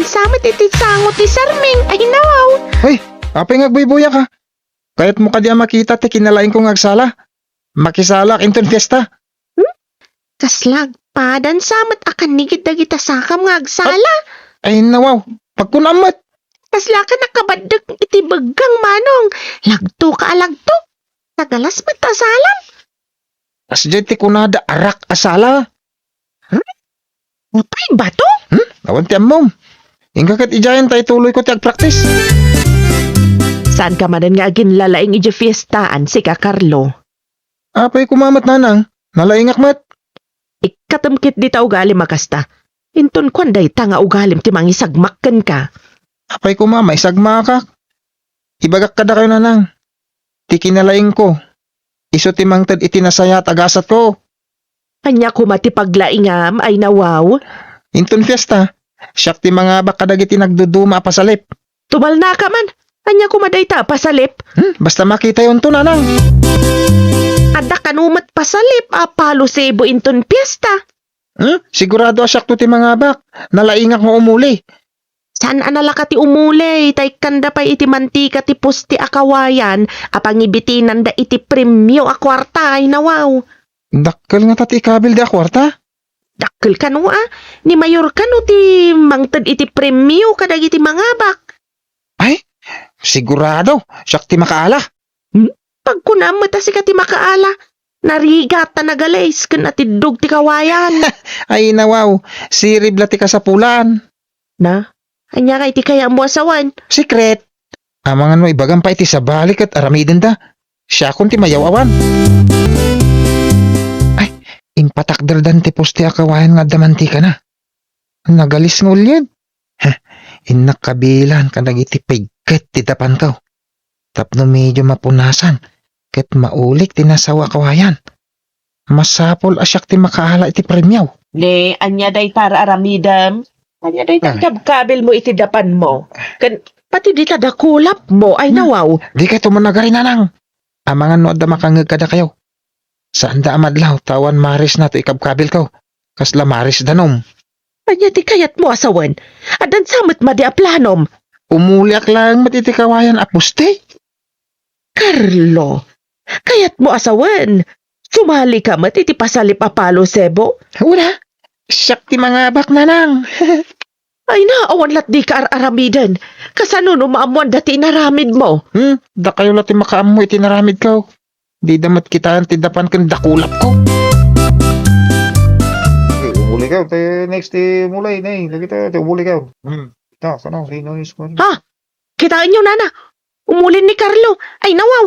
samat iti sangot ti Sarming. Ay nawaw. Hoy, apay ngagbuy-buya ka. Kahit mo ka di makita ti kinalain kong agsala. Makisalak inton fiesta. Kaslag pa, dan samat akan nigit dagita sakam nga agsala. Ay nawaw, pagkunamat. Kasla ka nakabadag iti bagang manong. Lagto ka alagto. Tagalas matasalam. As dyan ti kunada arak asala. Upay ba to? Awan ti amom. Ingkakat ijayan tayo tuloy ko ti agpraktis. Saan ka man nga ginlalaing iti fiestaan si Kakarlo? Apay kumamat nanang. Nalaingak mat. Ikatamkit di ta ugali makasta. Inton kwanday ta nga ugalim ti mangisagmakken ka. Apay kumama, isagma ka. Ibagak ka da kayo nanang. Ti kinalaing ko. Iso ti mangtad itinasaya tagasat ko. Anya ko matipaglaingam ay nawaw. Inton fiesta. Siyak ti mga bakadagiti nagduduma pasalip. Tumal na ka man. Anya ko madayta pasalip. Basta makita yun to nanang. Ada kanumat pasalip palo sebo inton piyesta. Sigurado asyak to ti mga bak. Nalaingak mo umuli. Saan anala ka ti umulay? Tay kanda pa iti mantika ti pusti akawayan. Apangibitinan da iti premyo a kwarta ay nawaw. Dakkel nga tati ikabil di akwarta. Dakkel ka no Ni mayor ka no ti mangtad iti premyo kadag iti mangabak. Ay, sigurado. Siyak ti makaala. Pagkunam ta si ka ti makaala. Narigat ta nagalays kan atidog ti kawayan. Ay nawaw. Sirib la ti kasapulan. Na? Anya kay ti kaya mo asawan. Secret. Amangan mo ibagang pa iti sa balik at aramiden da. Siya kung ti mayawawan. Ay, impatakderdan ti poste akawayan nga damanti ka na. Nagalis ng ulyad. Inak kabilan ka nagiti pigket ti tapan ka. Tapno medyo mapunasan. Ket maulik ti nasawa kawayan. Masapol asyak ti makahala iti premyaw. Ne, anya day tara aramidam. Anya day kabkabil mo iti dapan mo. Kan pati di tada kulap mo ay nawaw. Di ka tumanagarin nanang. Amangan no adda makangag kada kayo. Saan da amadlaw tawan maris na to ikabkabil ko. Kasla maris danom. Anya ti kayat mo asawan. Adan samot madi a planom. Umuliak lang matitikawayan apuste. Carlo, kayat mo asawan. Sumali ka iti pasalip a palo sebo. Wala. Siyak ti mga bak nanang. Ay na, awan lat di ka aramidan. Kasano no maamuan dati naramid mo. Da kayo lati makaam mo itinaramid ko. Di damat kita ti dapan kan dakulap ko. Umuli ka, next mulay na lagi tayo, umuli ka. Sana, sinois ko. Ha? Kitaan nyo nana. Umulin ni Carlo. Ay nawaw.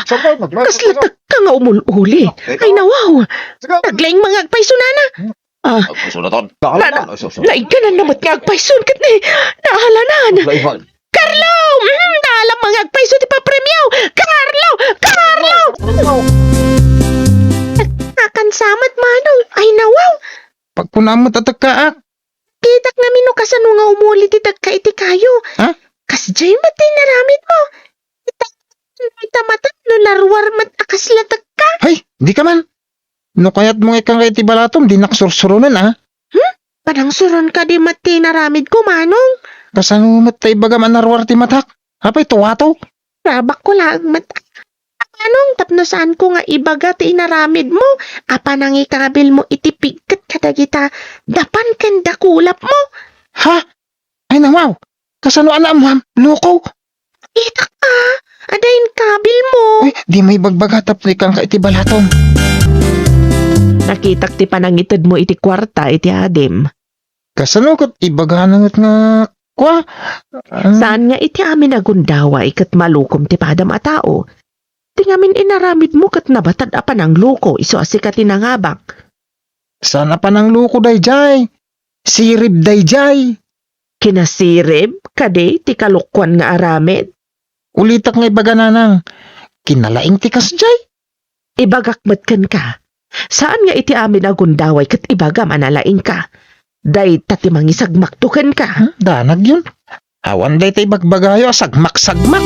Sabay, maglayo. Kaslatak ka nga umuli. Ay nawaw. Naglaing mga agpaiso nana. Sunatan. Naiganan namat nga agpaiso. Kat ni naahalanan. Carlo! Naalam mga agpaiso ti papremyaw. Carlo! Carlo! Akan samat manong. Ay nawaw. Pagkunamot at kaak. Kitak namin no kasano nga umuli ti tagka iti kayo. Ha? Kas jay matay naramid mo. Itamatan no larwar mat akas latag ka. Hay, di ka man. No kayat mo ikang kay ti balatom, di naksursurunan Padang suron ka di matay naramid ko manong. Kasano matay baga manarwar ti matak. Apay tuwato. Rabak ko lang mat. Anong tapno saan ko nga ibaga ti inaramid mo. Apa nang ikabil mo itipigkat kadagita. Dapan ken dakulap mo. Ha? Ay nawaw. Kasano anak mo, loko. Itak ka. Adayin kabil mo. Uy, di may bagbaga tapno ikang kay ti balatom. Nakitak ti panangitid mo iti kwarta iti adim. Kasano kat ibaganangat nga kwa? Saan nga iti amin agundawa ikat malukom ti padam a tao. Tingamin inaramid mo kat nabatad apan ang loko iso asikat tinangabak. Sana pa ng loko dayjay. Sirib dayjay. Kinasirib, kade, ti kalukwan nga aramid. Ulitak nga ibagananang. Kinalaing tikas jay. Ibagakmatkan ka. Saan nga iti amin agundaway kat ibaga manalaing ka? Day tati mangisagmaktukan ka. Danag yun. Awan day tay bagbagayo sagmak-sagmak.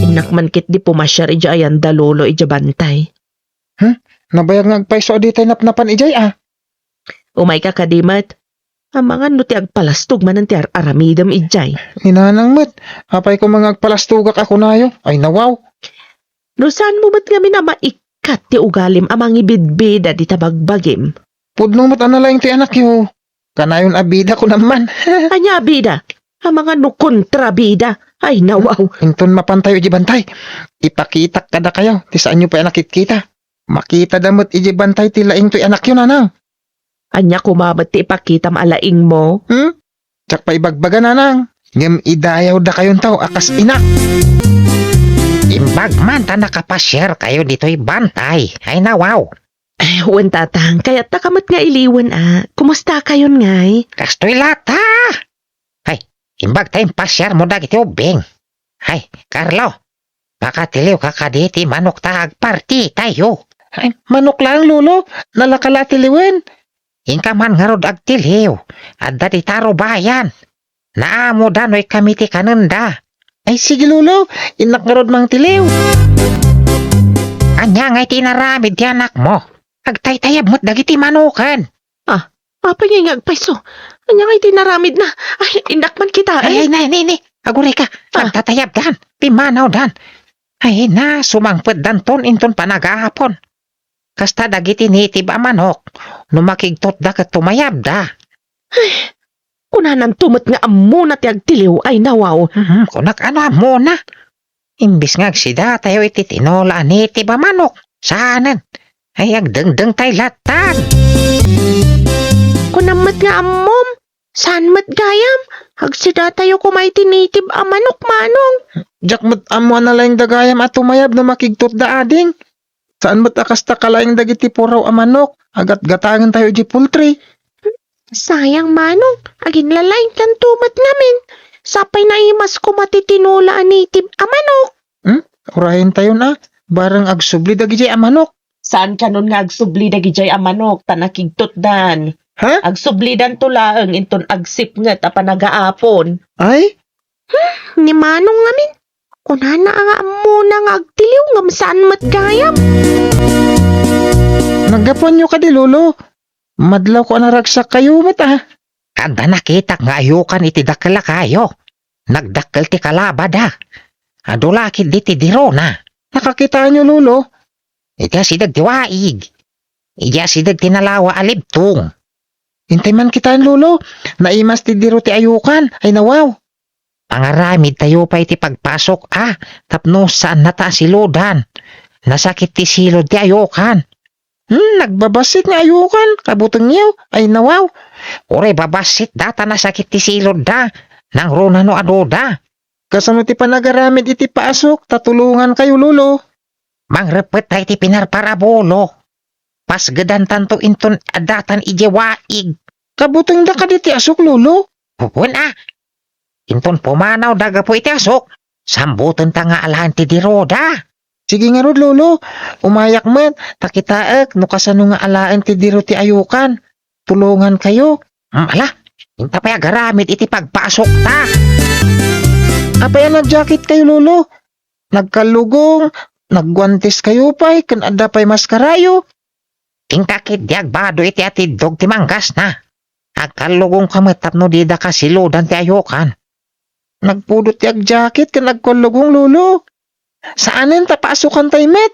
Inakman kit di pumasyar ija ayan dalolo ija bantay. Nabayag nga agpaiso di tay napnapan ijay Umay ka kadimat. Ang mga no ti agpalastog man ang ti aramidam ijay. Ninanang met, apay ko mga agpalastugak ako nayo. Ay nawaw. No saan mo ba't kami na maikat ti ugalim amang ibidbida di tabagbagim? Pudno mo't analaing ti anak yo. Kanayon abida ko naman. Anya bida, ang mga no kontrabida. Ay nawaw. Inton mapantayo iji bantay. Ipakitak kada kayo. Ti saan nyo pa nakit kita. Makita damot iji bantay ti laing to'y anak yun nanang. Anya kumabat ti ipakita malaing mo. Tsak pa ibagbaga nanang. Ngem idayaw da kayon tao akas ina. Imbag man ta nakapasyar kayo dito'y bantay. Ay nawaw. Wen tatang, kaya't nakamat nga iliwan Kumusta kayon ngay? Kastoy lata. Ay, imbag tayong pasyar mo dagiti ubing. Ay, Carlo. Baka tiliw ka kaditi manok ta agparti tayo. Ay, manok lang lolo. Nalakala tiliwen. Inka man nga rod agtiliw. At dati taro bayan. Naamo dano'y kamiti kananda. Ay sige lolo. Inak nga rod mang tiliw. Anya nga'y tinaramid ti anak mo. Agtaytayab mo't dagiti manokan. Apa niya nga agpaiso? Anya nga'y tinaramid na. Ay, inak man kita Ay, nay. Aguri ka. Agtatayab dan. Pimanaw dan. Ay na, sumangpet dan ton inton panagahapon. Kasta dagiti nitib a manok. Numakigtot da kat tumayab da. Kunanan tumot nga amo na ti agtiliw ay nawaw. Kunak ano mo na. Imbis nga agsida tayo iti tinola nitib a manok. Saanan? Ay agdengdeng tay latan. Kunamat nga amom. Saan mat gayam? Hagsida tayo kumay tinitib a manok manong. Jak mo't amo analaing dagayam at tumayab no makigtot da ading. Saan mo't akasta kalaing dagiti puraw a manok. Agat gatangan tayo iji poultry. Sayang manong. Agin lalaing kan tumat namin. Sapay na imas ko matitinula a native a manok. Urahin tayo na. Barang agsubli dagiti a manok. Saan ka nun nga agsubli na gijay a manok tanakigtot dan? Ha? Agsubli dan tulaang inton agsip nga tapanagaapon. Ay? Ni manong ngamin. Kunana nga amo na nga agtiliw ngam saan mat gayam. Naggapuan nyo ka di lolo. Madlaw ko anaragsak kayo mata. Kada nakita nga ayukan iti dakla kayo. Nagdakkel ti kalabada. Adulakid di ti dirona. Nakakita nyo lolo. Iti asidag ti waig. Iti asidag tinalawa alibtong. Hintay man kita lolo. Naimas ti diro ti ayukan. Ay nawaw. Pangaramid tayo pa iti pagpasok tapno saan nata silodan. Nasakit ti silod ti ayukan. Nagbabasit nga ayukan. Kabutang niyo. Ay nawaw. Ore babasit data nasakit ti silod da. Nang rona no adoda. Kasano ti panagaramid iti paasok. Tatulungan kayo lolo. Mangrepet tayo ti pinarparabolo. Pasgadan tanto inton adatan ije waig. Kabutang da ka diti asok lolo. Pupun Inton pumanaw daga po iti asok. Sambutan ta nga alahan ti diroda. Sige nga rod lolo. Umayak man. Takitaak. No kasano nga alaan ti diro ti ayukan. Tulungan kayo. Ala, inta pa agaramid iti pagpasok ta. Apay nag-jacket kayo lolo. Nagkalugong. Nagguantes kayo pa'y. Kanada pa'y maskarayo. Tingkakit di agbado iti atidog ti manggas na. Agkalugong kamatap no dida ka silodan ti ayukan. Nagpudot ti ag-jacket. Kan nagkalugong lolo. Saanin tapasukan tayo met?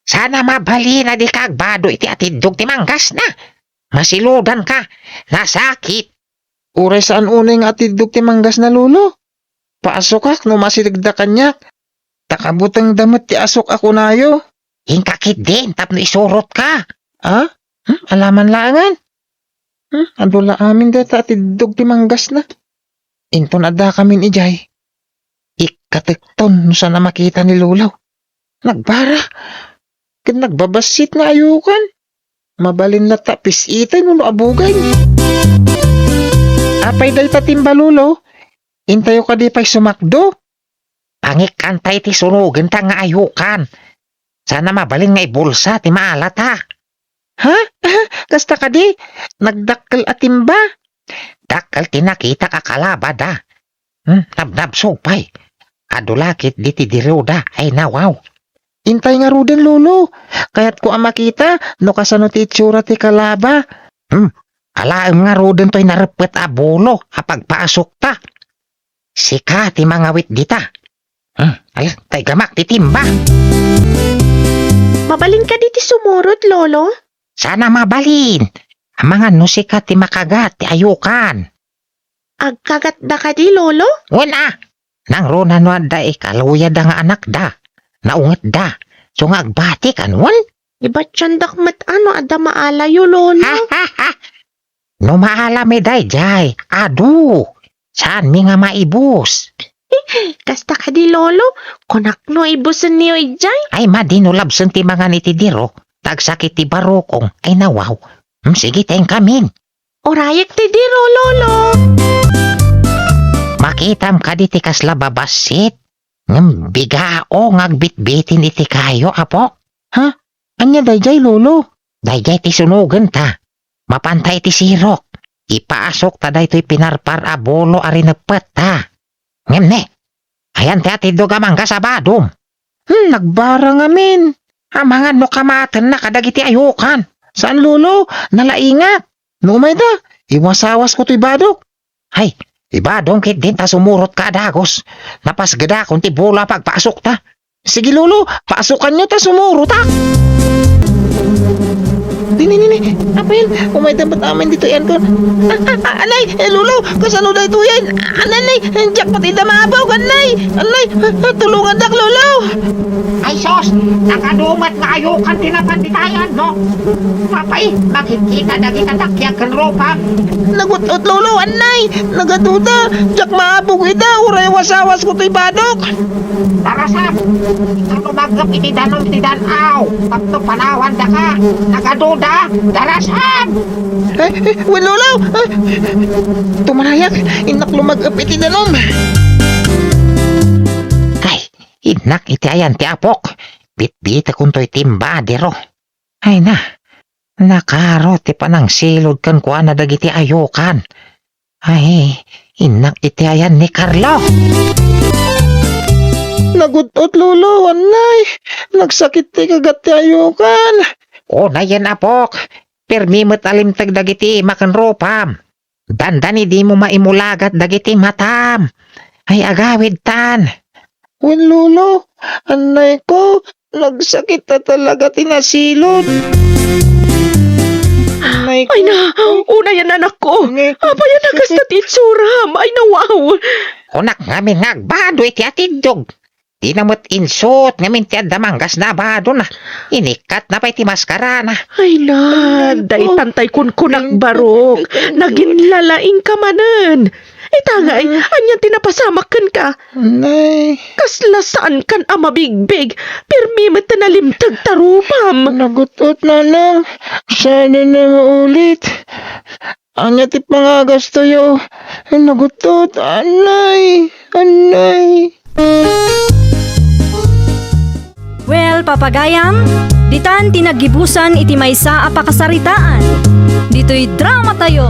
Sana mabali na di ka agbado iti atidog ti manggas na. Masilodan ka. Nasakit. Uray saan unay nga atidog ti manggas na lolo? Paasok ak no masiligda kanyak. Takabutang damit ti asok ako nayo. Hingkakit din tapno isurot ka. Alaman laangan. Adula amin deta atidog ti manggas na. Inton ada kamin ijay. Ikatekton no sana makita ni lulaw. Nagbara. Kan nagbabasit nga ayukan. Mabalin lata pisitay no abugay. Apay day tatimba lulo. Intayo ka di pa'y sumakdo. Pangikantay ti sunugin ta nga ayukan. Sana mabalin nga ibulsa ti maalat ha. Ha? Kasta ka di? Nagdakkel atimba? Dakkel tinakita ka kalabada. Nabnabsupay. Adulakit di ti diroda ay nawaw. Intay nga ruden lolo. Kaya't ko ang makita no kasano ti itsura ti kalaba. Alaam nga roden to'y narepet abolo apag paasok ta. Sika ti mga wit dita. Ay, tay gamak ti timba. Mabalin ka diti sumurot, lolo? Sana mabalin. Ang mga nusika ti makagat ti ayukan. Agkagat da ka di, lolo? Wala. Nang rona no da ikaluya da nga anak da. Naungat da. So nga agbati kanwan. Iba't siyandak mat ano, ada maalayo, lolo? Ha ha ha. No maalami day jay. Adu. Saan mi nga maibus? Kasta ka di, lolo? Kunak no ibusan niyo ijay? Ay madinulabsan ti mga nitidiro. Tagsakit ti barokong. Ay nawaw. Sige tayong kamin. Orayak ti diro, lolo. Makitam ka di ti kasla babasit. Ngam bigao ngagbitbitin iti kayo, apo. Ha? Anya dayjay, lolo? Dayjay ti sunugan ta. Mapantay ti sirok. Ipaasok ta day to'y pinarpar abolo ari nagpet ta. Ngam ne. Ayan ti atido gamang ka sa badom. Nagbarang amin. Amangan mo kamaten na kadagiti ayukan. Saan, lolo? Nalaingat. Numay da. Iwasawas ko to'y badok. Hay, ibadong kit din ta sumurot ka adagos. Napasgada kung ti bola pagpasok ta. Sige, lolo. Pasukan nyo ta sumurot, ha? Dini. Apa yan? Umay dapat amin dito yan ko. Anay, lolo. Kasano da ito yan? Anay, jak pati da maabaw. Anay, tulungan dak, lolo. Ay sos, nakadumat nga ayukan tinapanditayan, no? Papay, makikita na kita takyak kan ropa. Nagutot, lolo. Anay, nagatuta. Jak maabaw ita. Uray wasawas ko to'y badok. Tarasap, ikaw lumagap iti danom iti danaw. Tapno panawan da ka, nagaduda, darasap. Well, lolo. Tumarayak. Inak lumagap iti danom. Ay, inak iti ayan ti apok. Bit-bit akong to'y timba, dero. Ay na, nakaro ti panang silod kan kuha na dagiti ayukan. Ay, inak iti ayan ni Carlo. Nagutot, lolo. Anay, nagsakit ti kagat ti ayukan. O na yan apok, permimot alimtag dagiti makan ropam. Dandani di mo maimulagat dagiti matam. Ay agawid tan. Well, lolo, anay ko, nagsakit na talaga tinasilod. Anay ko. Ay na, una yan anak ko. Apa yan nagkasta titsuram. Ay nawaw. Kunak ngamin ngagbado iti atidog. Di namot insot ngamin ti adamanggas na bado na. Inikat na pa iti maskara na. Ay na, day tantay kun kunak barok. Naginlalaing ka manen. Itangay, anyan tinapasamakan ka. Anay, Kaslasaan kan ama bigbig. Pirmi mo tanalimtag tarupam. nagutot na lang. Sana na maulit. Anya ti pangagas tayo. Nagutot, anay. Well, papagayam, ditan tinagibusan iti maysa a pakasaritaan. Dito'y drama tayo.